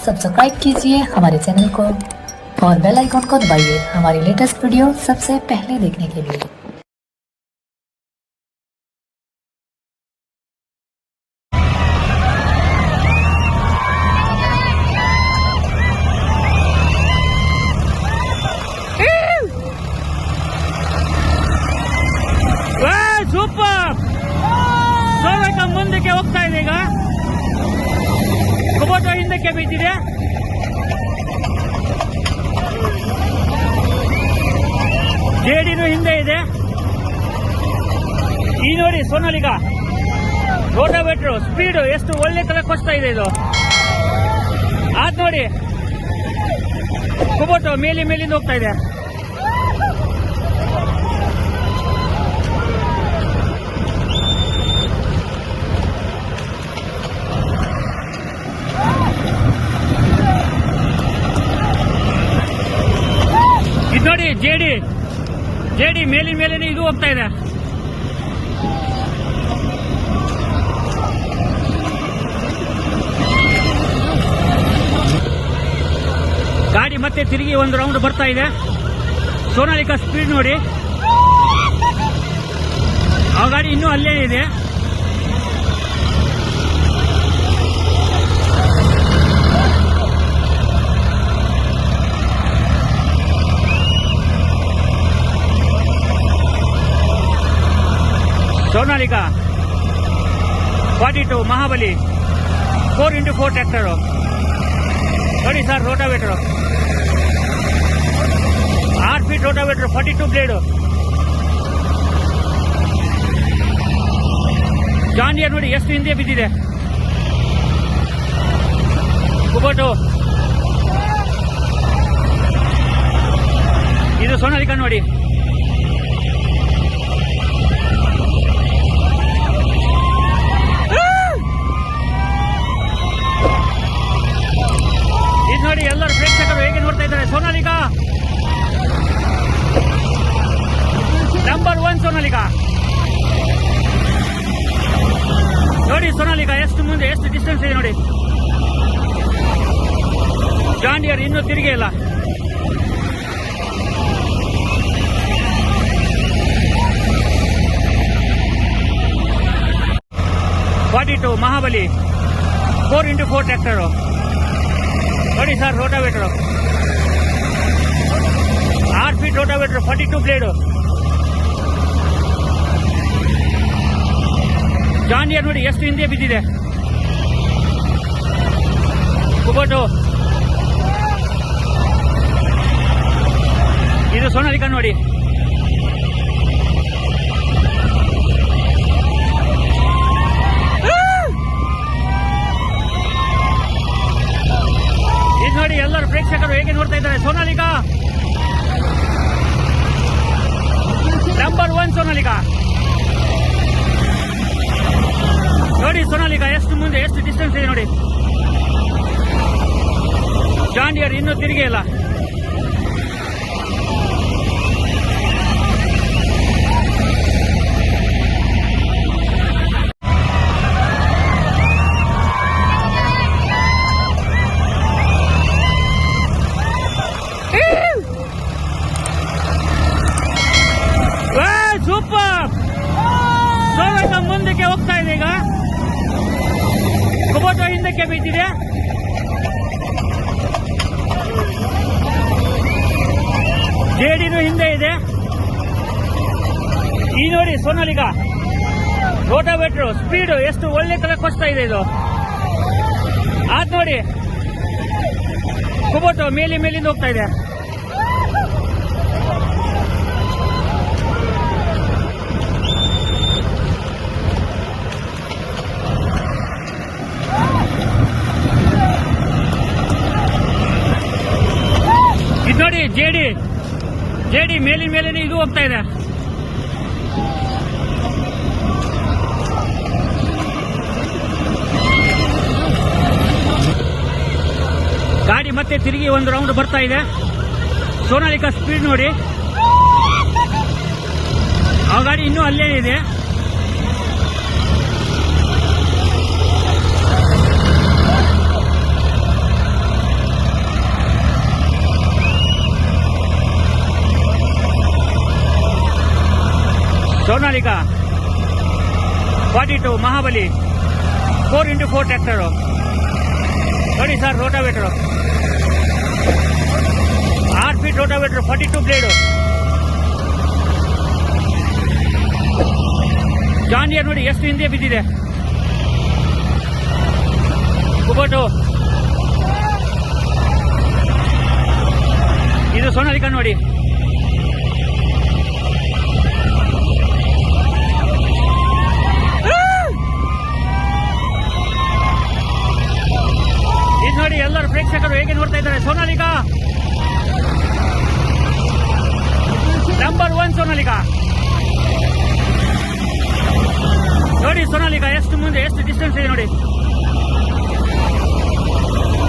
Subscribe कीजिए हमारे channel को और बेल आइकॉन को दबाइए हमारी लेटेस्ट वीडियो सबसे पहले देखने के लिए। ಸೂಪರ್ ಸೋಲಕ ಮುಂದಕ್ಕೆ ಹೋಗ್ತಾ ಇದೆ. ಈಗ ಕುಬೋಟೋ ಹಿಂದಕ್ಕೆ ಬಿದ್ದಿದೆ. ಜೆಡಿನು ಹಿಂದೆ ಇದೆ. ಈ ನೋಡಿ ಸೋನಾಲಿಕಾ ರೋಟಾವೇಟ್ರು ಸ್ಪೀಡ್ ಎಷ್ಟು ಒಳ್ಳೆ ತರ ಕೊಚ್ತಾ ಇದೆ. ಇದು ಆದ್ ನೋಡಿ ಕುಬೋಟೋ ಮೇಲಿಂದ ಹೋಗ್ತಾ ಇದೆ. ಇದು ನೋಡಿ ಜೆಡಿ ಮೇಲಿನ ಇದು ಹೋಗ್ತಾ ಇದೆ. ಗಾಡಿ ಮತ್ತೆ ತಿರುಗಿ ಒಂದು ರೌಂಡ್ ಬರ್ತಾ ಇದೆ. ಸೋನಾಲಿಕಾ ಸ್ಪೀಡ್ ನೋಡಿ, ಆ ಗಾಡಿ ಇನ್ನೂ ಅಲ್ಲೇ ಇದೆ. ಸೋನಾಲಿಕಾ 42 ಮಹಾಬಲಿ 4x4 ಟ್ರ್ಯಾಕ್ಟರ್ ನೋಡಿ sir. Rotavator 6 feet rotavator 42 blade. John Deere ನೋಡಿ ಎಷ್ಟು ಹಿಂದೆ ಬಿದ್ದಿದೆ. ಕುಬೋಟೋ ಇದು ಸೋನಾಲಿಕಾ ನೋಡಿ. ನೋಡಿ ಎಲ್ಲರೂ ಪ್ರೇಕ್ಷಕರು ಹೇಗೆ ನೋಡ್ತಾ ಇದ್ದಾರೆ. ಸೋನಾಲಿಕಾ ನಂಬರ್ 1 ಸೋನಾಲಿಕಾ ನೋಡಿ. ಸೋನಾಲಿಕಾ ಎಷ್ಟು ಮುಂದೆ ಎಷ್ಟು ಡಿಸ್ಟೆನ್ಸ್ ಇದೆ ನೋಡಿ. ಜಾಂಡಿಯರ್ ಇನ್ನೂ ತಿರುಗೇ ಇಲ್ಲ. $42 ಮಹಾಬಲಿ 4x4 ಟ್ರ್ಯಾಕ್ಟರ್ ನೋಡಿ sir. Rotavator 6 feet rotavator 42 blade. John Deere ನೋಡಿ ಎಷ್ಟು ಹಿಂದೆ ಬಿದ್ದಿದೆ. ಕುಬೋಟೋ ಇದು ಸೋನಾಲಿಕಾ ನೋಡಿ. ನೋಡಿ ಎಲ್ಲರೂ ಪ್ರೇಕ್ಷಕರು ಹೇಗೆ ನೋಡ್ತಾ ಇದ್ದಾರೆ. ಸೋನಾಲಿಕಾ ನಂಬರ್ 1 ಸೋನಾಲಿಕಾ ನೋಡಿ. ಸೋನಾಲಿಕಾ ಎಷ್ಟು ಮುಂದೆ ಎಷ್ಟು ಡಿಸ್ಟೆನ್ಸ್ ಇದೆ ನೋಡಿ. ಜಾಂಡಿಯರ್ ಇನ್ನೂ ತಿರುಗೇ ಇಲ್ಲ. ಸೂಪರ್ ಸೋನಾಲಿಕಾ ಮುಂದಕ್ಕೆ ಹೋಗ್ತಾ ಇದೆ. ಈಗ ಕುಬೋಟೋ ಹಿಂದಕ್ಕೆ ಬಿದ್ದಿದೆ. ಜೆಡಿನು ಹಿಂದೆ ಇದೆ. ಈ ನೋಡಿ ಸೋನಾಲಿಕಾ ರೋಟಾವೇಟ್ರು ಸ್ಪೀಡ್ ಎಷ್ಟು ಒಳ್ಳೆ ತರ ಕೊಚ್ತಾ ಇದೆ. ಇದು ಆದ್ ನೋಡಿ ಕುಬೋಟೋ ಮೇಲಿಂದ ಹೋಗ್ತಾ ಇದೆ. ಇದು ನೋಡಿ ಜೆಡಿ ಮೇಲಿನ ಇದು ಹೋಗ್ತಾ ಇದೆ. ಗಾಡಿ ಮತ್ತೆ ತಿರುಗಿ ಒಂದು ರೌಂಡ್ ಬರ್ತಾ ಇದೆ. ಸೋನಾಲಿಕಾ ಸ್ಪೀಡ್ ನೋಡಿ, ಆ ಗಾಡಿ ಇನ್ನೂ ಅಲ್ಲೇ ಇದೆ. ಸೋನಾಲಿಕಾ 42 ಮಹಾಬಲಿ 4x4 ಟ್ರ್ಯಾಕ್ಟರು ನೋಡಿ sir. Rotavator 8 feet rotavator 42 blade. John Deere ನೋಡಿ ಎಷ್ಟು ಹಿಂದೆ ಬಿದ್ದಿದೆ. ಕುಬೋಟು. ಇದು ಸೋನಾಲಿಕಾ ನೋಡಿ. ಇದು ನೋಡಿ ಎಲ್ಲರೂ ಪ್ರೇಕ್ಷಕರು ಹೇಗೆ ನೋಡ್ತಾ ಇದ್ದಾರೆ. ಸೋನಾಲಿಕಾ ನಂಬರ್ 1 ಸೋನಾಲಿಕಾ ನೋಡಿ. ಸೋನಾಲಿಕಾ ಎಷ್ಟು ಮುಂದೆ, ಎಷ್ಟು ಡಿಸ್ಟೆನ್ಸ್ ಇದೆ ನೋಡಿ.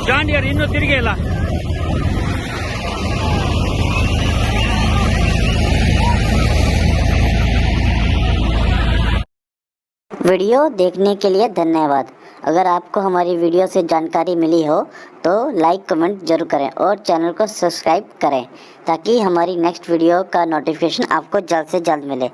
ಜಾನ್ ಡಿಯರ್ ಇನ್ನೂ ತಿರುಗಿ ಇಲ್ಲ. वीडियो देखने के लिए धन्यवाद। अगर आपको हमारी वीडियो से जानकारी मिली हो तो लाइक कमेंट जरूर करें और चैनल को सब्सक्राइब करें ताकि हमारी नेक्स्ट वीडियो का नोटिफिकेशन आपको जल्द से जल्द मिले।